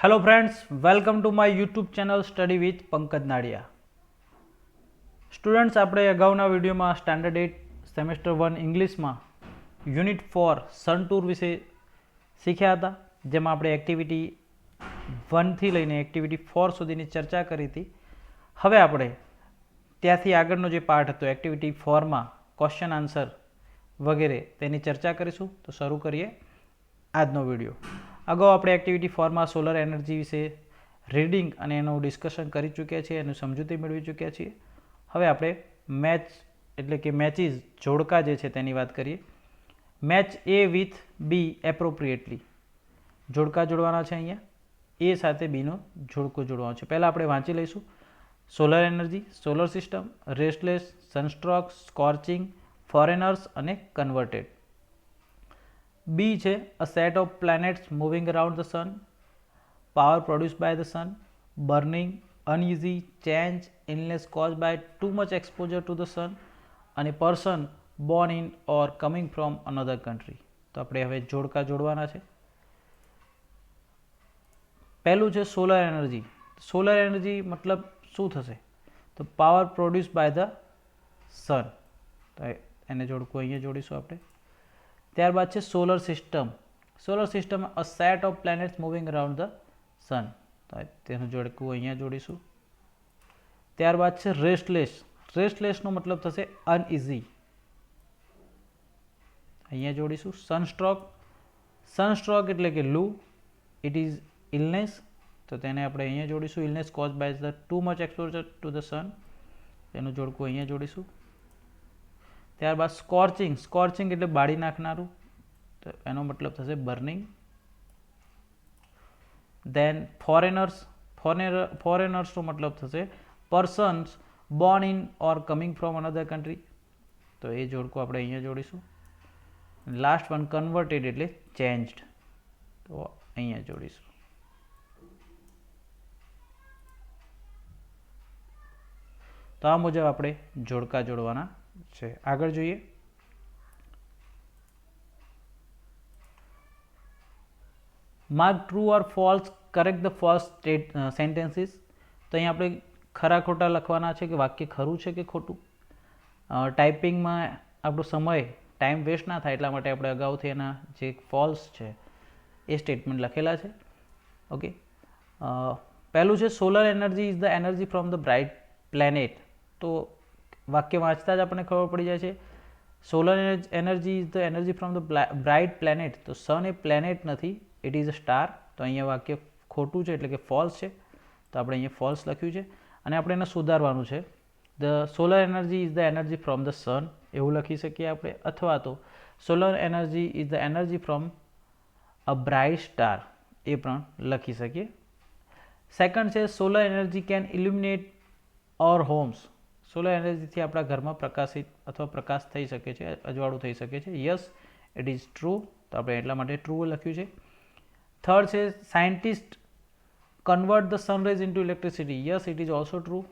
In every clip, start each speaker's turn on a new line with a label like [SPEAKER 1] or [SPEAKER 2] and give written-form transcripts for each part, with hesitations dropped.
[SPEAKER 1] Hello friends, welcome to my YouTube channel study with Pankaj Nadiya. Students, આપણે અગાઉના વિડીયોમાં standard 8 semester 1 ઇંગ્લિશમાં યુનિટ 4 સન tour વિશે શીખ્યા હતા, જેમાં આપણે એક્ટિવિટી 1થી લઈને એક્ટિવિટી 4 સુધીની ચર્ચા કરી હતી. હવે આપણે ત્યાંથી આગળનો જે પાર્ટ હતો એક્ટિવિટી 4માં ક્વેશ્ચન આન્સર વગેરે તેની ચર્ચા કરીશું. તો શરૂ કરીએ આજનો વિડીયો. અગાઉ આપણે એક્ટિવિટી 4માં સોલર એનર્જી વિશે રીડિંગ અને એનું ડિસ્કશન કરી ચૂક્યા છીએ, એનું સમજૂતી મેળવી ચૂક્યા છીએ. હવે આપણે મેચ એટલે કે મેચિસ જોડકા જે છે તેની વાત કરીએ. Match A with B appropriately જોડકા જોડવાના છે. અહીંયા એ સાથે બીનો જોડકો જોડવાનો છે. પહેલાં આપણે વાંચી લઈશું. Solar energy, solar system, restless, sunstroke, scorching, foreigners અને કન્વર્ટેડ. બી છે a set of planets moving around the sun, power produced by the sun, burning, uneasy, change, illness cause by too much exposure to the sun અને person born in or coming from another country. તો આપણે હવે જોડકા જોડવાના છે. પહેલું છે solar energy. Solar energy મતલબ શું થશે? તો power produce by the sun. તો એને જોડકું અહીંયા જોડીશું આપણે. ત્યારબાદ છે solar system. Solar system a set of planets moving around the sun. તો તેનું જોડકું અહીંયા જોડીશું. ત્યારબાદ છે રેસ્ટલેસ. રેસ્ટલેસનો મતલબ થશે અનઇઝી. અહીંયા જોડીશું. સનસ્ટ્રોક. સનસ્ટ્રોક એટલે કે લૂ. It is illness. તો તેને આપણે અહીંયા જોડીશું. Illness cause by the too much exposure to the sun. તેનું જોડકું અહીંયા જોડીશું. ત્યારબાદ સ્કોર્ચિંગ. સ્કોર્ચિંગ એટલે બાળી નાખનારું. તો એનો મતલબ થશે બર્નિંગ. દેન ફોરેનર્સ. ફોરેનર્સનો મતલબ થશે persons Born in or coming from another country. તો એ જોડકું આપણે અહીંયા જોડીશું. લાસ્ટ વન કન્વર્ટેડ એટલે ચેન્જડ. તો અહીંયા જોડીશું. તો આ મુજબ આપણે જોડકા જોડવાના છે. આગળ જોઈએ. Mark true or false, correct the false sentences. તો અહીંયા આપણે ખરા ખોટા લખવાના છે કે વાક્ય ખરું છે કે ખોટું. ટાઈપિંગમાં આપણો સમય ટાઈમ વેસ્ટ ના થાય એટલા માટે આપણે અગાઉથી એના જે ફોલ્સ છે એ સ્ટેટમેન્ટ લખેલા છે. ઓકે. પહેલું છે solar energy is the energy from the bright planet. તો વાક્ય વાંચતા જ આપણને ખબર પડી જાય છે solar energy is the energy from the bright planet. તો સન એ પ્લેનેટ નથી, ઇટ ઇઝ અ સ્ટાર. તો અહીંયા વાક્ય ખોટું છે એટલે કે ફોલ્સ છે. તો આપણે અહીંયા ફોલ્સ લખ્યું છે અને આપણે એને સુધારવાનું છે. The solar energy is the energy from the sun એવું લખી શકીએ આપણે, અથવા તો solar energy is the energy from a bright star એ પણ લખી શકીએ. સેકન્ડ છે solar energy can illuminate our homes. Solar એનર્જીથી આપણા ઘરમાં પ્રકાશિત અથવા પ્રકાશ થઈ શકે છે, અજવાળું થઈ શકે છે. Yes, it is true. તો આપણે એટલા માટે ટ્રુ લખ્યું છે. થર્ડ છે scientist convert the sunrays into electricity. Yes, it is also true.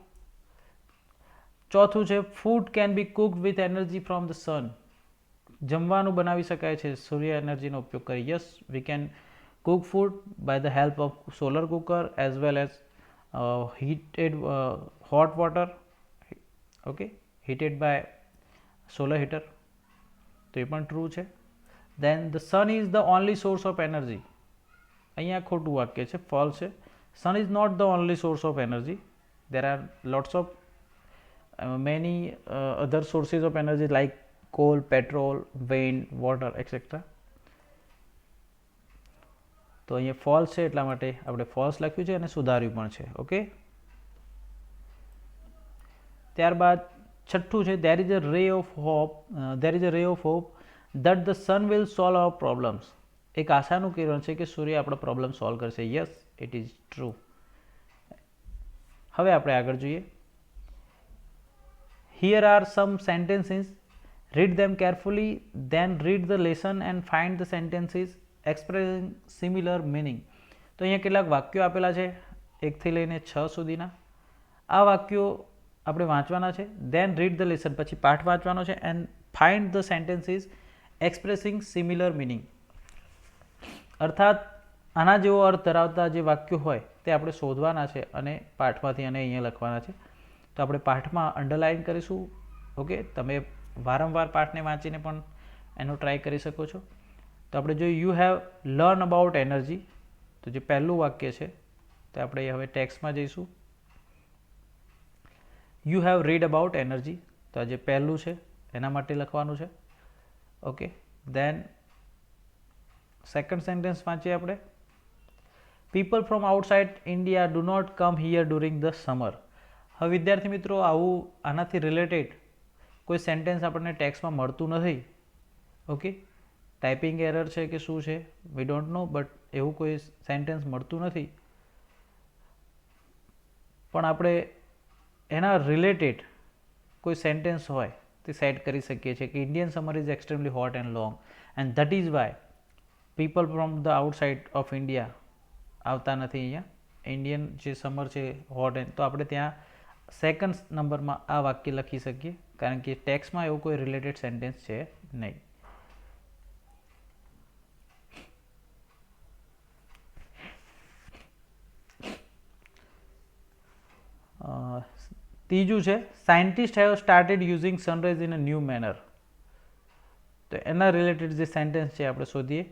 [SPEAKER 1] ચોથું છે food can be cooked with energy from the સન. જમવાનું બનાવી શકાય છે સૂર્ય એનર્જીનો ઉપયોગ કરી. Yes, we can cook food by the help of solar cooker as well as heated hot water, okay, heated by solar heater. તો એ પણ ટ્રુ છે. then the sun is the only source of energy. અહીંયા ખોટું વાક્ય છે, false છે. sun is not the only source of energy. there are lots of many other sources of energy like coal, petrol, wind, water, etc. તો અહીંયા false છે એટલા માટે આપણે ફોલ્સ લખ્યું છે અને સુધાર્યું પણ છે. ઓકે. ત્યારબાદ છઠ્ઠું છે there is a ray of hope that the sun will solve our problems. એક આશાનું કિરણ છે કે સૂર્ય આપણો પ્રોબ્લેમ સોલ્વ કરશે. Yes, it is true. હવે આપણે આગળ જોઈએ. here are some sentences, read them carefully, then read the lesson and find the sentences expressing similar meaning. તો અહીંયા કેટલાક વાક્યો આપેલા છે 1થી લઈને 6 સુધીના. આ વાક્યો આપણે વાંચવાના છે. then read the lesson, પછી પાઠ વાંચવાનો છે and find the sentences expressing similar meaning. અર્થાત આના જેવો અર્થ ધરાવતા જે વાક્યો હોય તે આપણે શોધવાના છે અને પાઠમાંથી અને અહીંયા લખવાના છે. તો આપણે પાઠમાં અંડરલાઇન કરીશું. ઓકે, તમે વારંવાર પાઠને વાંચીને પણ એનો ટ્રાય કરી શકો છો. તો આપણે જોઈએ you have learn about energy. તો જે પહેલું વાક્ય છે તે આપણે હવે ટેક્સ્ટમાં જઈશું. You have read about energy. તો આ જે પહેલું છે એના માટે લખવાનું છે. ઓકે, દેન સેકન્ડ સેન્ટેન્સ વાંચીએ આપણે. People from outside India do not come here during the summer. હવે વિદ્યાર્થી મિત્રો, આવું આનાથી રિલેટેડ કોઈ સેન્ટેન્સ આપણને ટેક્સ્ટમાં મળતું નથી. ઓકે, ટાઈપિંગ એરર છે કે શું છે વી ડોન્ટ નો, બટ એવું કોઈ સેન્ટેન્સ મળતું નથી. પણ આપણે એના રિલેટેડ કોઈ સેન્ટેન્સ હોય તે સેટ કરી શકીએ છીએ કે Indian summer is extremely hot and long and that is why people from the outside of India આવતા નથી અહીંયા. ઇન્ડિયન જે સમર છે હોટ એન્ડ, તો આપણે ત્યાં સેકન્ડ નંબરમાં આ વાક્ય લખી શકીએ કારણ કે ટેક્સ્ટમાં એવું કોઈ રિલેટેડ સેન્ટેન્સ છે નહીં. ત્રીજું છે scientist have started using sunrise in a new manner. તો એના રિલેટેડ જે સેન્ટેન્સ છે આપણે શોધીએ.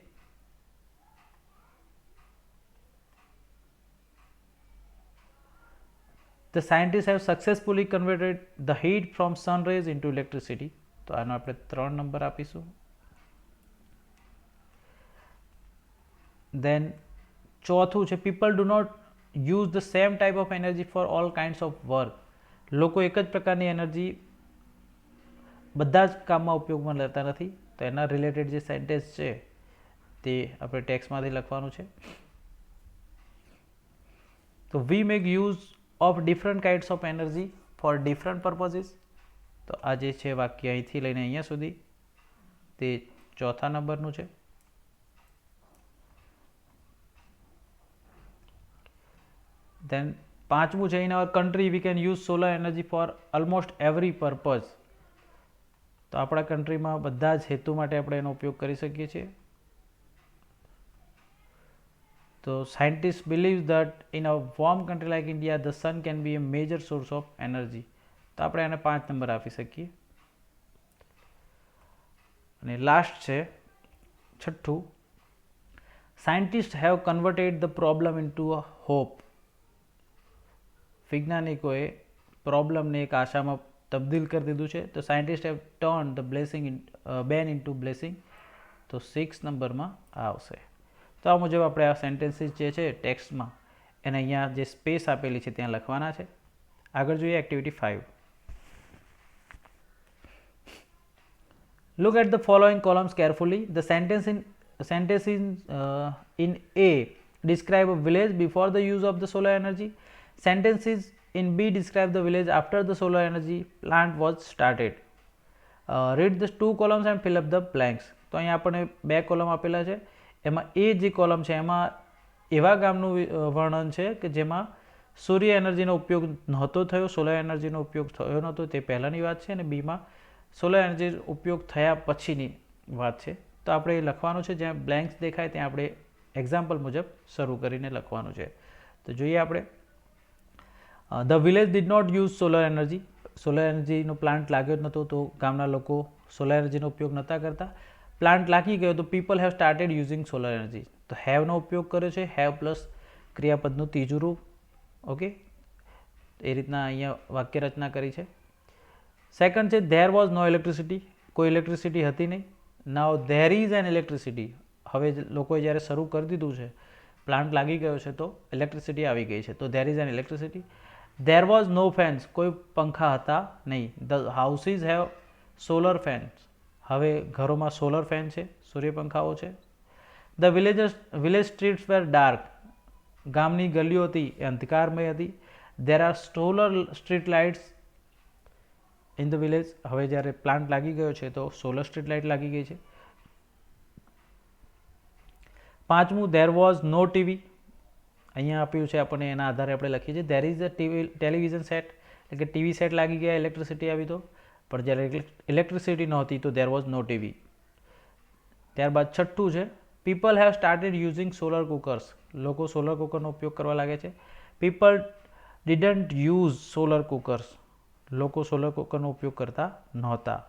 [SPEAKER 1] The scientists have successfully converted the heat from sun rays into electricity. તો આનો આપણે 3 નંબર આપીશું. Then ચોથું છે people do not use the same type of energy for all kinds of work. લોકો એક જ પ્રકારની એનર્જી બધા જ કામમાં ઉપયોગમાં લેતા નથી. તો એના રિલેટેડ જે સેન્ટેન્સ છે તે આપણે ટેક્સ્ટમાંથી લખવાનું છે. તો we make use of different kinds of energy for different purposes. તો આ જે છે વાક્ય અહીંથી લઈને અહીંયા સુધી તે ચોથા નંબરનું છે. Then પાંચમું છે in our country we can use solar energy for almost every purpose. તો આપણા કન્ટ્રીમાં બધા જ હેતુ માટે આપણે એનો ઉપયોગ કરી શકીએ છીએ. તો scientists believe that in a warm country like India the sun can be a major source of energy. તો આપણે આને 5 નંબર આપી શકીએ. અને લાસ્ટ છે છઠ્ઠું, scientists have converted the problem into a hope. વૈજ્ઞાનિકોએ પ્રોબ્લેમને એક આશામાં તબદીલ કરી દીધું છે. તો scientist have turn the blessing બેન ઇન્ટુ બ્લેસિંગ. તો 6 નંબરમાં આવશે. તો આ મુજબ આપણે આ સેન્ટેન્સીસ જે છે ટેક્સ્ટમાં એને અહીંયા જે સ્પેસ આપેલી છે ત્યાં લખવાના છે. આગળ જોઈએ activity 5. Look at the following columns carefully. The sentence in A describe a village before the use of the solar energy. Sentences in B describe the village after the solar energy plant was started. Read the 2 columns and fill up the blanks. તો અહીંયા આપણને 2 column આપેલા છે. એમાં એ જે column છે એમાં એવા ગામનું વર્ણન છે કે જેમાં સૂર્ય એનર્જીનો ઉપયોગ નહોતો થયો, સોલર એનર્જીનો ઉપયોગ થયો નહોતો, તે પહેલાંની વાત છે. અને બીમાં સોલર એનર્જી ઉપયોગ થયા પછીની વાત છે. તો આપણે એ લખવાનું છે. જ્યાં બ્લેન્ક્સ દેખાય ત્યાં આપણે એક્ઝામ્પલ મુજબ શરૂ કરીને લખવાનું છે. તો જોઈએ આપણે. The village did not use solar energy. Solar એનર્જીનો પ્લાન્ટ લાગ્યો જ નહોતો તો ગામના લોકો સોલર એનર્જીનો ઉપયોગ નહોતા કરતા. પ્લાન્ટ લાગી ગયો તો people have started using solar energy. તો હેવનો ઉપયોગ કર્યો છે, હેવ પ્લસ ક્રિયાપદનું ત્રીજું રૂપ. ઓકે, એ રીતના અહીંયા વાક્ય રચના કરી છે. સેકન્ડ છે ધેર વોઝ નો ઇલેક્ટ્રિસિટી. કોઈ ઇલેક્ટ્રિસિટી હતી નહીં. નાઉ ધેર ઇઝ એન ઇલેક્ટ્રિસિટી. હવે લોકોએ જ્યારે શરૂ કરી દીધું છે, પ્લાન્ટ લાગી ગયો છે તો ઇલેક્ટ્રિસિટી આવી ગઈ છે. તો there is an electricity. There was no fans. કોઈ પંખા હતા નહીં. The houses have solar fans. હવે ઘરોમાં સોલર ફેન છે, સૂર્યપંખાઓ છે. The village streets were dark. ગામની ગલીઓ હતી એ અંધકારમય હતી. There are solar street lights in the village. હવે જ્યારે પ્લાન્ટ લાગી ગયો છે તો સોલર સ્ટ્રીટ લાઇટ લાગી ગઈ છે. પાંચમું ધેર વોઝ નો ટીવી. અહીંયા આપ્યું છે આપણને, એના આધારે આપણે લખીએ છીએ there is a television set. એટલે કે ટીવી સેટ લાગી ગયા, ઇલેક્ટ્રિસિટી આવી તો. પણ જ્યારે ઇલેક્ટ્રિસિટી નહોતી તો ધેર વોઝ નો ટીવી. ત્યારબાદ છઠ્ઠું છે people have started using solar cookers, લોકો સોલર કુકરનો ઉપયોગ કરવા લાગે છે. People didn't use solar cookers, લોકો સોલર કુકરનો ઉપયોગ કરતા નહોતા.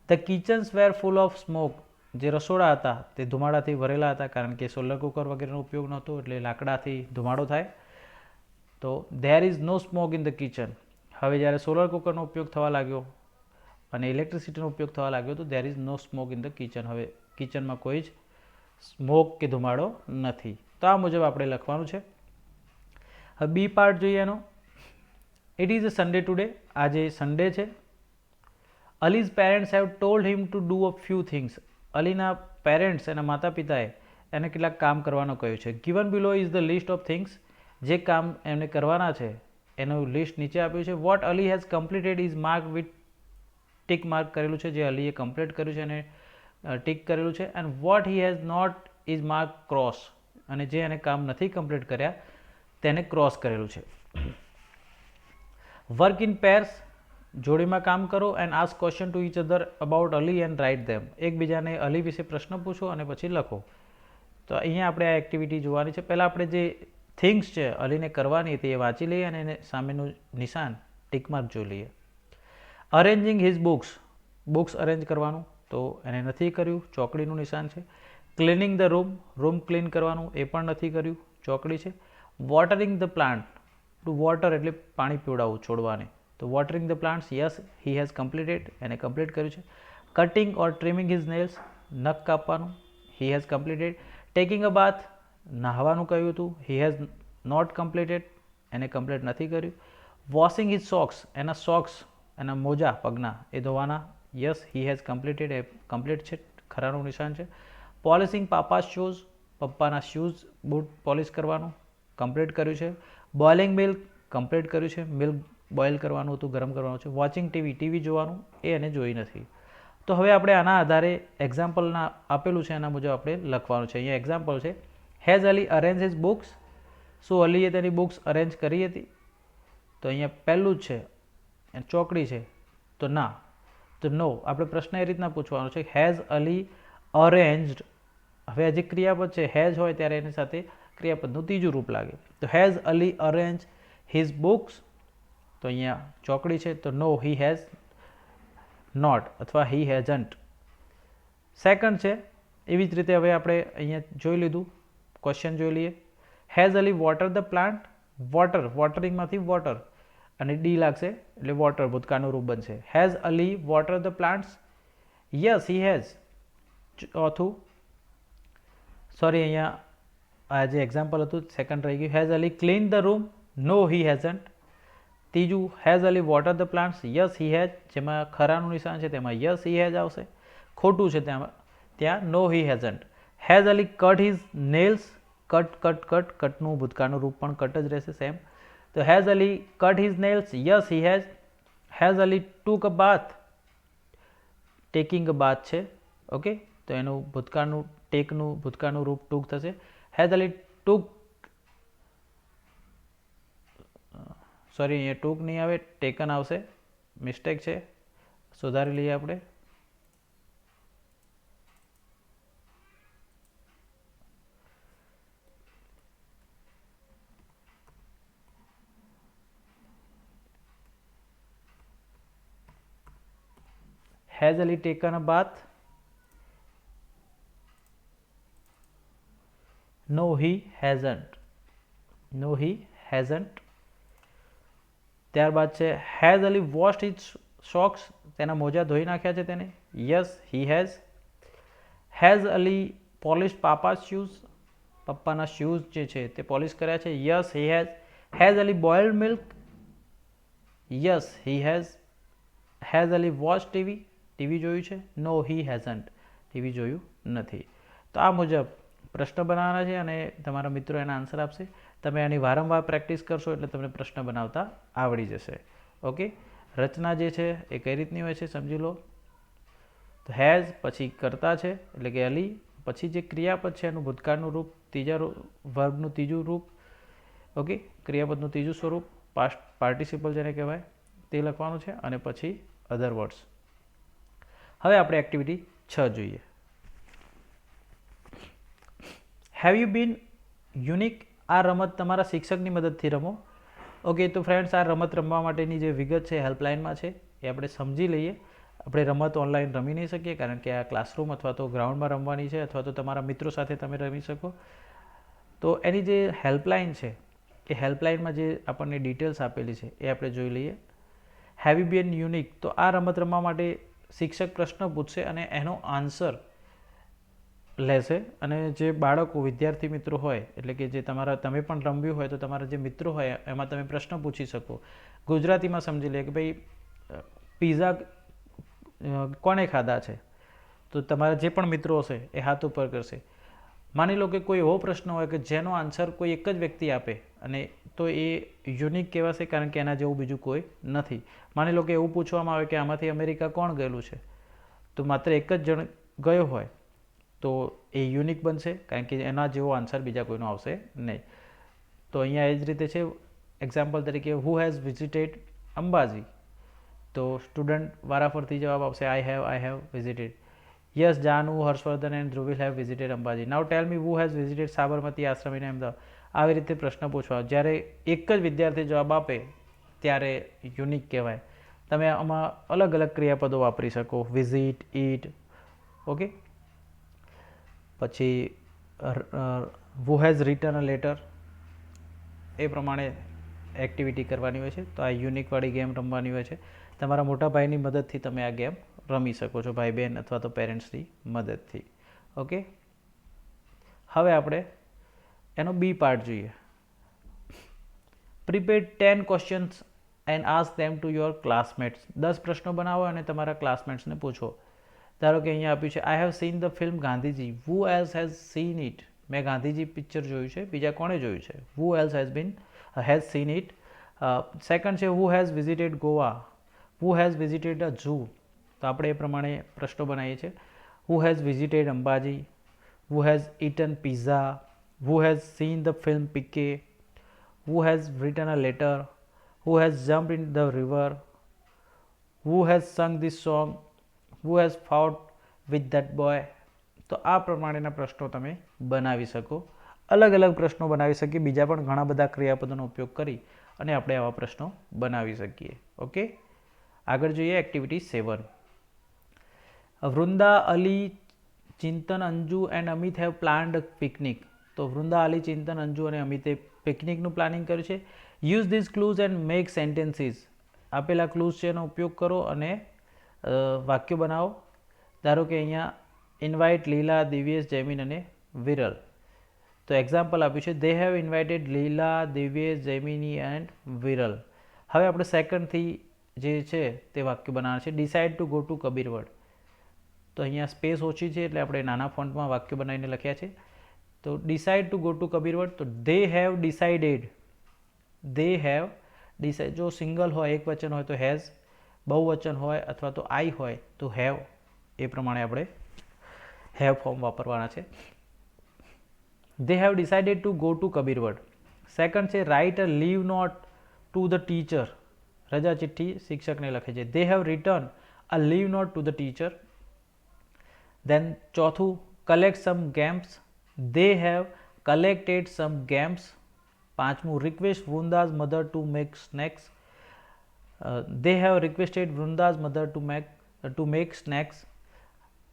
[SPEAKER 1] The kitchens were full of smoke, જે રસોડા હતા તે ધુમાડાથી ભરેલા હતા, કારણ કે સોલર કુકર વગેરેનો ઉપયોગ નહોતો એટલે લાકડાથી ધુમાડો થાય. તો there is no smoke in the kitchen. હવે જ્યારે સોલર કુકરનો ઉપયોગ થવા લાગ્યો અને ઇલેક્ટ્રિસિટીનો ઉપયોગ થવા લાગ્યો તો there is no smoke in the kitchen. હવે કિચનમાં કોઈ જ સ્મોક કે ધુમાડો નથી. તો આ મુજબ આપણે લખવાનું છે. હવે બી પાર્ટ જોઈએ એનો. It is a Sunday today, આજે સન્ડે છે. Ali's parents have told him to do a few things, Alina parents એના માતા પિતાએ એને કેટલાક કામ કરવાનું કહ્યું છે. Given below is the list of things, જે કામ એમને કરવાના છે એનું લિસ્ટ નીચે આપ્યું છે. What Ali has completed is mark with tick mark કરેલું છે, જે અલીએ કમ્પ્લીટ કર્યું છે એને ટિક કરેલું છે. And what he has not is mark cross, અને જે એને કામ નથી કમ્પ્લીટ કર્યા તેને ક્રોસ કરેલું છે. વર્ક ઇન પેર્સ, જોડીમાં કામ કરો. And ask question to each other about Ali and write them, એકબીજાને અલી વિશે પ્રશ્ન પૂછો અને પછી લખો. તો અહીંયા આપણે આ એક્ટિવિટી જોવાની છે. પહેલાં આપણે જે થિંગ્સ છે અલીને કરવાની હતી એ વાંચી લઈએ અને એને સામેનું નિશાન ટિક માર્ક જોઈ લઈએ. Arranging his books, books arrange કરવાનું તો એને નથી કર્યું, ચોકડીનું નિશાન છે. Cleaning the room, room clean કરવાનું એ પણ નથી કર્યું, ચોકડી છે. Watering the plant, to water એટલે પાણી પીવડાવવું છોડવાને, તો watering the plants yes he has completed, એને કમ્પ્લીટ કર્યું છે. Cutting or trimming his nails, નખ કાપવાનું he has completed. Taking a bath, નહાવાનું કહ્યું હતું, હી હેઝ નોટ કમ્પ્લીટેડ, એને કમ્પ્લીટ નથી કર્યું. વોશિંગ હિઝ સોક્સ, એના સોક્સ એના મોજા પગના એ ધોવાના, યસ હી હેઝ કમ્પ્લીટેડ, એ કમ્પ્લીટ છે, ખરાનું નિશાન છે. પોલિશિંગ પાપા શૂઝ, પપ્પાના શૂઝ બૂટ પોલિશ કરવાનું કમ્પ્લીટ કર્યું છે. બોઇલિંગ મિલ્ક, કમ્પ્લીટ કર્યું છે, મિલ્ક બોઇલ કરવાનું હતું, ગરમ કરવાનું છે. વોચિંગ ટીવી, ટીવી જોવાનું એ એને જોઈ નથી. તો હવે આપણે આના આધારે એક્ઝામ્પલના આપેલું છે એના મુજબ આપણે લખવાનું છે. અહીંયા એક્ઝામ્પલ છે. Has Ali arrange his books, શું અલીએ તેની બુક્સ અરેન્જ કરી હતી? તો અહીંયા પહેલું જ છે, ચોકડી છે તો ના, તો નો. આપણે પ્રશ્ન એ રીતના પૂછવાનો છે, હેઝ અલી અરેન્જડ. હવે જે ક્રિયાપદ છે હેઝ હોય ત્યારે એની સાથે ક્રિયાપદનું ત્રીજું રૂપ લાગે. તો has Ali arrange his books, તો અહીંયા ચોકડી છે તો નો હી હેઝ નોટ અથવા હી હેઝન્ટ. સેકન્ડ છે એવી જ રીતે હવે આપણે અહીંયા જોઈ લીધું, ક્વેશ્ચન જોઈ લઈએ. Has Ali water the plant, water વોટરિંગમાંથી વોટર અને ડી લાગશે એટલે વોટર ભૂતકાળનું રૂપ બનશે. Has Ali water the plants, yes he has. ચોથું, સોરી અહીંયા આ જે એક્ઝામ્પલ હતું સેકન્ડ રહી ગયું. Has Ali clean the room, no he hasn't. ત્રીજું, has Ali water the plants, yes he has, જેમાં ખરાનું નિશાન છે તેમાં યસ હી હેઝ આવશે, ખોટું છે ત્યાં no he hasn't. Has Ali cut his nails, cut cut cut, કટનું ભૂતકાળનું રૂપ પણ કટ જ રહેશે સેમ. તો has Ali cut his nails, yes he has. Has Ali took a bath, taking a bath છે, ઓકે, તો એનું ભૂતકાળનું ટેકનું ભૂતકાળનું રૂપ ટુક થશે. હેઝ અલી ટુક, સોરી અહીંયા ટુક નહીં આવે, ટેકન આવશે, મિસ્ટેક છે, સુધારી લઈએ આપણે. Has Ali taken a bath? No, he hasn't. No, he hasn't. ત્યારબાદ છે has Ali washed his socks, તેના મોજા ધોઈ નાખ્યા છે તેને, yes he has. Has Ali polish papa's shoes, પપ્પાના શૂઝ જે છે તે પોલિશ કર્યા છે, yes he has. Has Ali boiled milk, yes he has. Has Ali watch TV, TV જોયું છે, નો હી હેઝન્ટ, ટીવી જોયું નથી. તો આ મુજબ પ્રશ્ન બનાવવાના છે અને તમારા મિત્રો એના આન્સર આપશે. તમે આની વારંવાર પ્રેક્ટિસ કરશો એટલે તમને પ્રશ્ન બનાવતા આવડી જશે. ઓકે, રચના જે છે એ કઈ રીતની હોય છે સમજી લો. તો હેઝ પછી કરતા છે એટલે કે અલી, પછી જે ક્રિયાપદ છે એનું ભૂતકાળનું રૂપ, ત્રીજા વર્બનું ત્રીજું રૂપ, ઓકે, ક્રિયાપદનું ત્રીજું સ્વરૂપ, પાસ્ટ પાર્ટિસિપલ જેને કહેવાય તે લખવાનું છે અને પછી અધર વર્ડ્સ. હવે આપણે એક્ટિવિટી 6 જોઈએ. Have you bin unique? આ રમત તમારા શિક્ષકની મદદથી રમો. ઓકે, તો ફ્રેન્ડ્સ, આ રમત રમવા માટેની જે વિગત છે હેલ્પલાઇનમાં છે એ આપણે સમજી લઈએ. આપણે રમત ઓનલાઈન રમી નહીં શકીએ કારણ કે આ ક્લાસરૂમ અથવા તો ગ્રાઉન્ડમાં રમવાની છે, અથવા તો તમારા મિત્રો સાથે તમે રમી શકો. તો એની જે હેલ્પલાઇન છે એ હેલ્પલાઇનમાં જે આપણને ડિટેલ્સ આપેલી છે એ આપણે જોઈ લઈએ. Have you bin unique? તો આ રમત રમવા માટે શિક્ષક પ્રશ્ન પૂછશે અને એનો આન્સર લેશે, અને જે બાળકો વિદ્યાર્થી મિત્રો હોય, એટલે કે જે તમે પણ રમ્યું હોય તો તમારા જે મિત્રો હોય એમાં તમે પ્રશ્ન પૂછી શકો. ગુજરાતીમાં સમજી લે કે ભાઈ પીઝા કોને ખાધા છે, તો તમારા જે પણ મિત્રો હશે એ હાથ ઉપર કરશે. માની લો કે કોઈ એવો પ્રશ્ન હોય કે જેનો આન્સર કોઈ એક જ વ્યક્તિ આપે, અને તો એ યુનિક કહેવાશે કારણ કે એના જેવું બીજું કોઈ નથી. માની લો કે એવું પૂછવામાં આવે કે આમાંથી અમેરિકા કોણ ગયેલું છે, તો માત્ર એક જ જણ ગયો હોય તો એ યુનિક બનશે કારણ કે એના જેવો આન્સર બીજા કોઈનો આવશે નહીં. તો અહીંયા એ જ રીતે છે. એક્ઝામ્પલ તરીકે, હુ હેઝ વિઝિટેડ અંબાજી? તો સ્ટુડન્ટ વારાફરતી જવાબ આપશે, I have visited. Yes, Janu, Harshvardhan and Dhruvil have visited Ambaji. Now tell me who has visited Sabarmati Ashram in Ahmedabad? આવી રીતે પ્રશ્ન પૂછવા. જ્યારે એક જ વિદ્યાર્થી જવાબ આપે ત્યારે યુનિક કહેવાય. તમે આમાં અલગ અલગ ક્રિયાપદો વાપરી શકો, વિઝિટ, ઈટ. ઓકે, પછી who has return a letter, એ પ્રમાણે એક્ટિવિટી કરવાની હોય છે. તો આ યુનિકવાળી ગેમ રમવાની હોય છે. તમારા મોટા ભાઈની મદદથી તમે આ ગેમ રમી શકો છો, ભાઈ બહેન અથવા તો પેરેન્ટ્સની મદદથી. ઓકે, હવે આપણે એનો બી પાર્ટ જોઈએ. Prepare 10 questions and ask them to your classmates. 10 પ્રશ્નો બનાવો અને તમારા ક્લાસમેટ્સને પૂછો. ધારો કે અહીંયા આપ્યું છે, I have seen the film Gandhiji. Who else has seen it? મેં ગાંધીજી પિક્ચર જોયું છે, બીજા કોણે જોયું છે? Who else has seen it? Second છે, who has visited Goa? Who has visited a zoo? તો આપણે એ પ્રમાણે પ્રશ્નો બનાવીએ છીએ. Who has visited Ambaji? Who has eaten pizza? Who has seen the film PK? Who has written a letter? Who has jumped in the river? Who has સંગ this song? Who has ફાઉટ with that boy? તો આ પ્રમાણેના પ્રશ્નો તમે બનાવી શકો. અલગ અલગ પ્રશ્નો બનાવી શકીએ. બીજા પણ ઘણા બધા ક્રિયાપદોનો ઉપયોગ કરી અને આપણે આવા પ્રશ્નો બનાવી શકીએ. ઓકે, આગળ જોઈએ activity 7. Vrinda, Ali, Chintan, Anju and Amit have planned picnic. તો વૃંદા, અલી, ચિંતન, અંજુ અને અમિતે પિકનિકનું પ્લાનિંગ કર્યું છે. Use this clues and make sentences. આપેલા ક્લૂઝ છે એનો ઉપયોગ કરો અને વાક્યો બનાવો. ધારો કે અહીંયા ઇન્વાઇટ લીલા, દિવ્યેશ, જયમીન અને વિરલ. તો એક્ઝામ્પલ આપ્યું છે, દે હેવ ઇન્વાઇટેડ લીલા, દિવ્યેશ, જયમિની એન્ડ વિરલ. હવે આપણે સેકન્ડથી જે છે તે વાક્ય બનાવવાનું છે. Decide to go to Kabirvad. તો અહીંયા સ્પેસ ઓછી છે એટલે આપણે નાના ફોન્ટમાં વાક્ય બનાવીને લખ્યા છે. તો decide to go to Kabirvad, તો they have decided. They have decide. જો સિંગલ હોય, એક વચન હોય તો હેઝ, બહુવચન હોય અથવા તો આઈ હોય તો હેવ. એ પ્રમાણે આપણે હેવ ફોર્મ વાપરવાના છે. They have decided to go to Kabirvad. Second છે, write a leave note to the teacher. રજા ચિઠ્ઠી શિક્ષકને લખે છે. They have return a leave note to the teacher. Then ચોથું, collect some games. They have collected some games. પાંચમું, request Vrunda's mother to make snacks. They have requested Vrinda's mother to make snacks.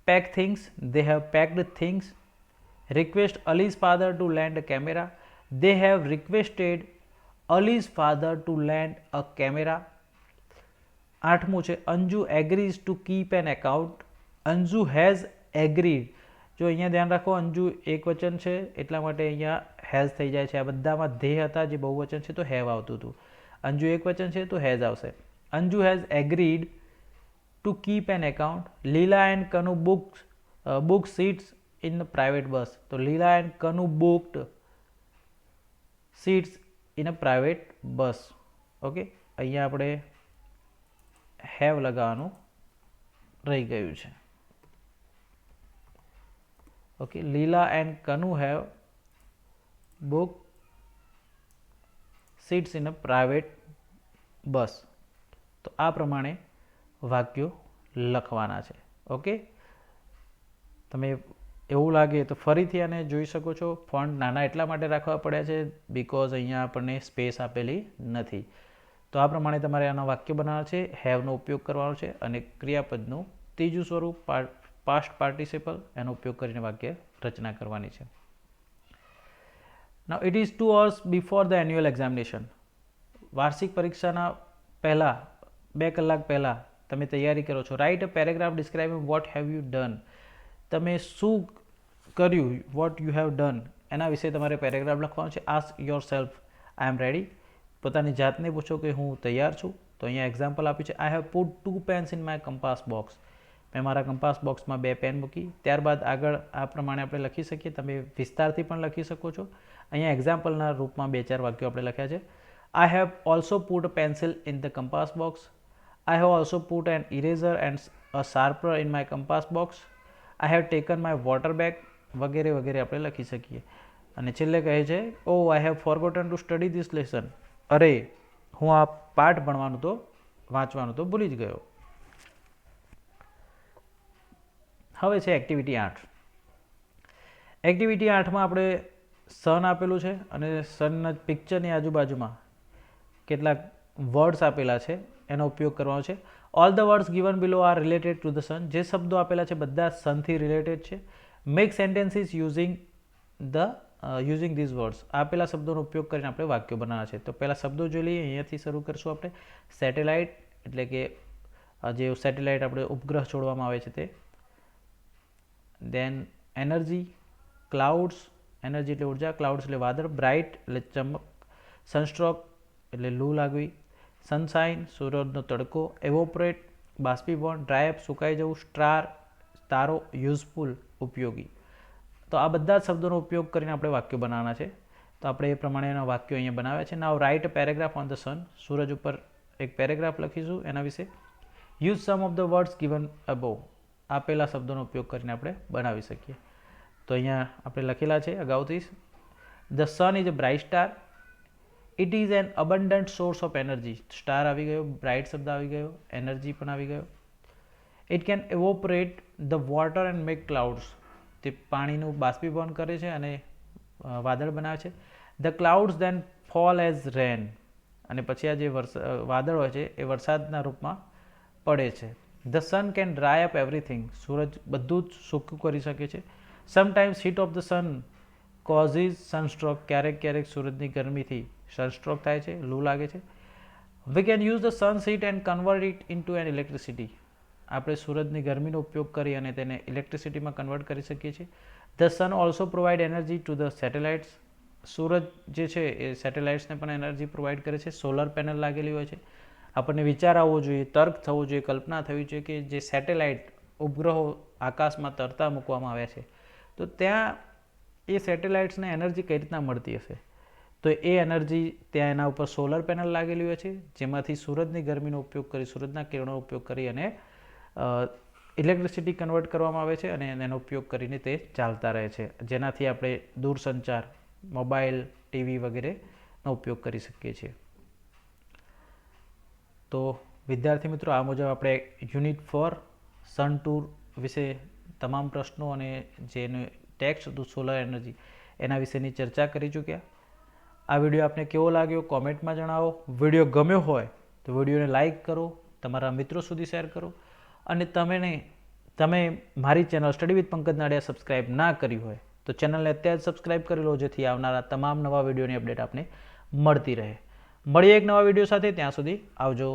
[SPEAKER 1] Pack things. They have packed things. Request Ali's father to lend a camera. They have requested Ali's father to lend a camera. આઠમું છે, Anju agrees to keep an account. Anju has agreed. જો અહીંયા ધ્યાન રાખો, અંજુ એક વચન છે એટલા માટે અહીંયા હેઝ થઈ જાય છે. આ બધામાં ધે હતા જે બહુવચન છે તો હેવ આવતું હતું. અંજુ એક વચન છે તો હેઝ આવશે. Anju has agreed to keep an account. Lila and Kanu book seats in private bus. તો Lila and Kanu booked seats in a private bus. Okay, અહીંયા આપણે હેવ લગાવવાનું રહી ગયું છે. Okay, Lila and Kanu have book seats in a private bus. તો આ પ્રમાણે વાક્યો લખવાના છે. ઓકે, તમે એવું લાગે તો ફરીથી આને જોઈ શકો છો. ફોન્ટ નાના એટલા માટે રાખવા પડ્યા છે બિકોઝ અહીંયા આપણને સ્પેસ આપેલી નથી. તો આ પ્રમાણે તમારે આના વાક્ય બનાવવા છે. હેવનો ઉપયોગ કરવાનો છે અને ક્રિયાપદનું ત્રીજું સ્વરૂપ પાસ્ટ પાર્ટિસિપલ એનો ઉપયોગ કરીને વાક્ય રચના કરવાની છે. Now it is 2 hours before the annual examination. વાર્ષિક પરીક્ષાના પહેલાં 2 કલાક પહેલાં તમે તૈયારી કરો છો. Right a paragraph describing what have you done. તમે શું કર્યું, વોટ યુ હેવ ડન એના વિશે તમારે પેરેગ્રાફ લખવાનો છે. Ask yourself I am ready. પોતાની જાતને પૂછો કે હું તૈયાર છું. તો અહીંયા એક્ઝામ્પલ આપ્યું છે. I have put 2 pens in my compass box. મેં મારા કંપાસ બોક્સમાં 2 પેન મૂકી. ત્યારબાદ આગળ આ પ્રમાણે આપણે લખી શકીએ. તમે વિસ્તારથી પણ લખી શકો છો. અહીંયા એક્ઝામ્પલના રૂપમાં 2-4 વાક્યો આપણે લખ્યા છે. I have also put a pencil in the compass box. I have also put an eraser and a sharpener in my compass box. I have taken my water bag વગેરે વગેરે આપણે લખી શકીએ. અને છેલ્લે કહે છે oh I have forgotten to study this lesson. અરે હું આ પાઠ વાંચવાનું તો ભૂલી જ ગયો. હવે છે એક્ટિવિટી 8. એક્ટિવિટી 8માં આપણે સન આપેલું છે અને સનના પિક્ચરની આજુબાજુમાં કેટલાક વર્ડ્સ આપેલા છે એનો ઉપયોગ કરવાનો છે. All the words given below are related to the sun. જે શબ્દો આપેલા છે બધા સનથી રિલેટેડ છે. Make sentences using these words. આપેલા શબ્દોનો ઉપયોગ કરીને આપણે વાક્યો બનાવવા છે. તો પહેલાં શબ્દો જોઈ લઈએ. અહીંયાથી શરૂ કરશું આપણે. સેટેલાઇટ એટલે કે જે સેટેલાઇટ આપણે ઉપગ્રહ છોડવામાં આવે છે તે. દેન એનર્જી, ક્લાઉડ્સ, એનર્જી એટલે ઉર્જા, ક્લાઉડ્સ એટલે વાદળ, બ્રાઇટ એટલે ચમક, સનસ્ટ્રોક એટલે લૂ લાગવી, સનશાઇન સૂરજનો તડકો, એવોપરેટ બાષ્પીભવન, ડ્રાયઅપ સુકાઈ જવું, સ્ટાર તારો, યુઝફુલ ઉપયોગી. તો આ બધા જ શબ્દોનો ઉપયોગ કરીને આપણે વાક્યો બનાવવાના છે. તો આપણે એ પ્રમાણેના વાક્યો અહીંયા બનાવ્યા છે. Now write a paragraph on the sun. સૂરજ ઉપર એક પેરેગ્રાફ લખીશું એના વિશે. Use some of the words given above. આપેલા શબ્દોનો ઉપયોગ કરીને આપણે બનાવી શકીએ. તો અહીંયા આપણે લખેલા છે અગાઉથી. The sun is a bright star. It is an અબન્ડન્ટ source of energy. Star આવી ગયો, બ્રાઇટ શબ્દ આવી ગયો, એનર્જી પણ આવી ગયો. It can evaporate the water and make clouds. તે પાણીનું બાષ્પીભવન કરે છે અને વાદળ બનાવે છે. The clouds then fall as rain. અને પછી આ જે વાદળ હોય છે એ વરસાદના રૂપમાં પડે છે. The sun can dry up everything. સૂરજ બધું જ સૂકું કરી શકે છે. Sometimes heat of the sun causes sunstroke. ક્યારેક સૂરજની ગરમીથી સનસ્ટ્રોક થાય છે, લૂ લાગે છે. We can use the sun heat and convert it into an electricity. આપણે સૂરજની ગરમીનો ઉપયોગ કરી અને તેને ઇલેક્ટ્રિસિટીમાં કન્વર્ટ કરી શકીએ છીએ. The sun also provide energy to the satellites. સૂરજ જે છે એ સેટેલાઇટ્સને પણ એનર્જી પ્રોવાઈડ કરે છે. સોલર પેનલ લાગેલી હોય છે. આપણને વિચાર આવવો જોઈએ, તર્ક થવો જોઈએ, કલ્પના થવી જોઈએ કે જે સેટેલાઇટ ઉપગ્રહો આકાશમાં તરતા મૂકવામાં આવ્યા છે તો ત્યાં એ સેટેલાઇટ્સને એનર્જી કઈ રીતના મળતી હશે. તો એ એનર્જી ત્યાં એના ઉપર સોલર પેનલ લાગેલી હોય છે જેમાંથી સૂરજની ગરમીનો ઉપયોગ કરી, સૂરજના કિરણનો ઉપયોગ કરી અને ઇલેક્ટ્રિસિટી કન્વર્ટ કરવામાં આવે છે અને એનો ઉપયોગ કરીને તે ચાલતા રહે છે, જેનાથી આપણે દૂરસંચાર, મોબાઈલ, ટીવી વગેરેનો ઉપયોગ કરી શકીએ છીએ. તો વિદ્યાર્થી મિત્રો, આ મુજબ આપણે યુનિટ 4 સન ટૂર વિશે તમામ પ્રશ્નો અને જેનું ટેક્સ્ટ હતું સોલર એનર્જી એના વિશેની ચર્ચા કરી ચૂક્યા. આ વિડીયો આપને કેવો લાગ્યો કોમેન્ટમાં જણાવો. વિડીયો ગમ્યો હોય તો વિડીયોને લાઇક કરો, તમારા મિત્રો સુધી શેર કરો અને તમે મારી channel study with Pankaj Nadiya subscribe ના કરી હોય તો ચેનલને અત્યારે સબસ્ક્રાઈબ કરી લો, જેથી આવનારા તમામ નવા વિડીયોની અપડેટ આપને મળતી રહે. મળીએ એક નવા વિડીયો સાથે. ત્યાં સુધી આવજો.